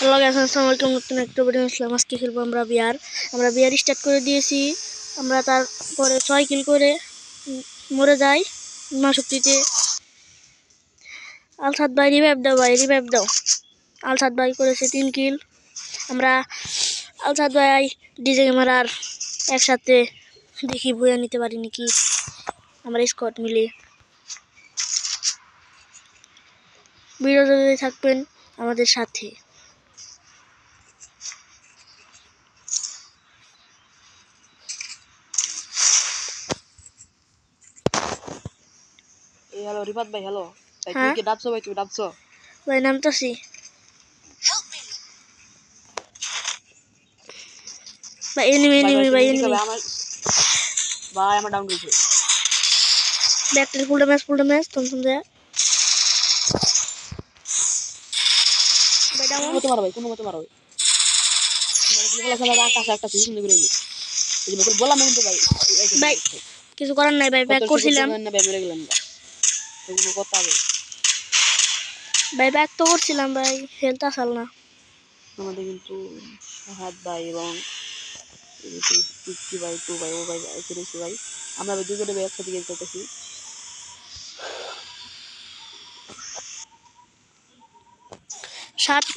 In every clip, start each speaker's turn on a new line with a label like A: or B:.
A: Hello guys, আসসালামু আলাইকুম। নতুন একটা ভিডিও আসলাম। আজকে খেলবো আমরা বিয়ার স্টার্ট করে দিয়েছি। আমরা তারপরে 6 কিল করে মরে যাই মাসুক্তিতে। আলসাদ ভাই রিভাইভ দাও। আলসাদ ভাই করেছে 3 কিল। আমরা আলসাদ ভাই ডিজে গেমার আর একসাথে দেখি বইয়া নিতে পারি নাকি আমরা স্কোয়াড মিলে। ভিডিওতে থাকবেন আমাদের সাথে।
B: হ্যালো রিফাত ভাই, হ্যালো ভাই।
A: হ্যাঁ
B: তুমি কি ডাবছো ভাই? তুমি ডাবছো
A: ভাই, নামতাছি ভাই। এনিমি ভাই, এনিমি
B: আমার ভাই, আমার ডাউন হয়েছে।
A: ব্যাকটের ফুল ম্যাচ থমথম দেয়া ভাই। ডাউন
B: কোনো মতো মারো ভাই, কোনো মতো মারো ভাই। আকাশে একটা সিজন দিয়ে বেরোবে। এই যে বললাম কিন্তু ভাই,
A: ভাই কিছু করার নাই ভাই, ব্যাক করছিলাম
B: না ভাই, মেরে গেলাম না। কোনো কথা ভাই,
A: ভাই, ব্যাক তো করছিলাম ভাই, হেলথ আসাল না।
B: আমাদের কিন্তু হাত ভাই এবং ভাই টু ভাই ও ভাই ফিরেছি ভাই। আমরা ভাই দুজনে ভাই একসাথে গেম করতেছি।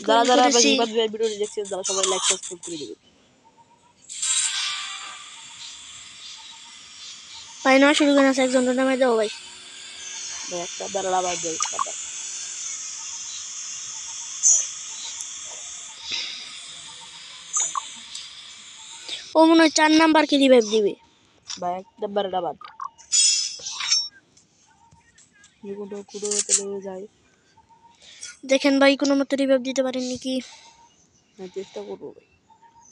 B: যারা যারা ভাই রিফাত ভাই ভিডিওটি দেখছেন, তারা সবাই লাইক সাবস্ক্রাইব করে দিবেন
A: ভাই। নয় শুরু করে আছে, একজন নামে দাও ভাই।
B: ভাই। একটা দাঁড়া ভাই, ভাই
A: ও মনে হয় 4 নাম্বার কে রিভাইভ দিবে
B: ভাই। একটা বারোটা বাদ চলে যায়।
A: দেখেন ভাই, কোনো মতো রিভাইভ দিতে পারেন নাকি।
B: চেষ্টা করবো ভাই।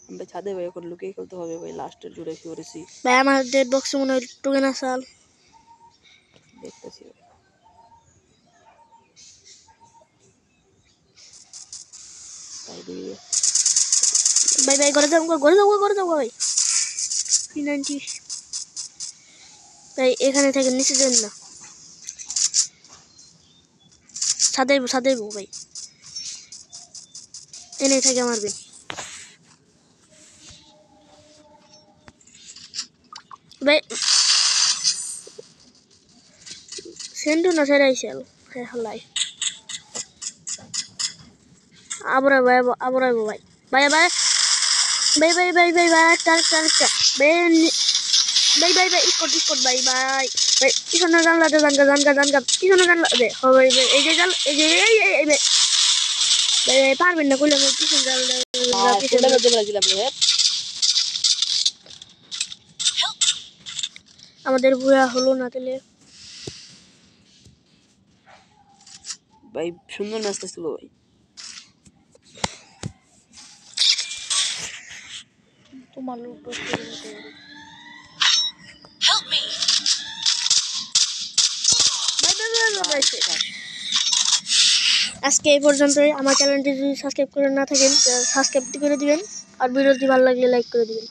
B: আমরা ছাদে ভাই এখন লুকিয়ে খেলতে হবে ভাই। লাস্টের জুড়ে করেছি,
A: ভাই আমাদের বক্সে মনে হয় টুকেন আসাল।
B: দেখতেছি ভাই।
A: ভাই ঘরে যাও ভাই। P90 ভাই, এখানে থেকে নিচে যান না, ছাদে ভাই, এনে থেকে মারবেন ভাই। সেন্টু না সেরাই সেল হলাই আবরাই ভাই, ভাই ভাই ভাই একটা ভাই স্কট ভাই পিছনে জানলাতে জানগা পিছনে জানলা দে ভাই। এই যে জাল, এই যে এই ভাই পারবেন না কইলে পিছনে আমাদের বুয়া হলো না তাহলে
B: ভাই। সুন্দর ম্যাচটা ছিল ভাই।
A: তোমার আজকে এই পর্যন্তই। আমার চ্যানেলটি যদি সাবস্ক্রাইব করে না থাকেন, সাবস্ক্রাইব করে দিবেন। আর ভিডিওটি ভালো লাগলে লাইক করে দিবেন।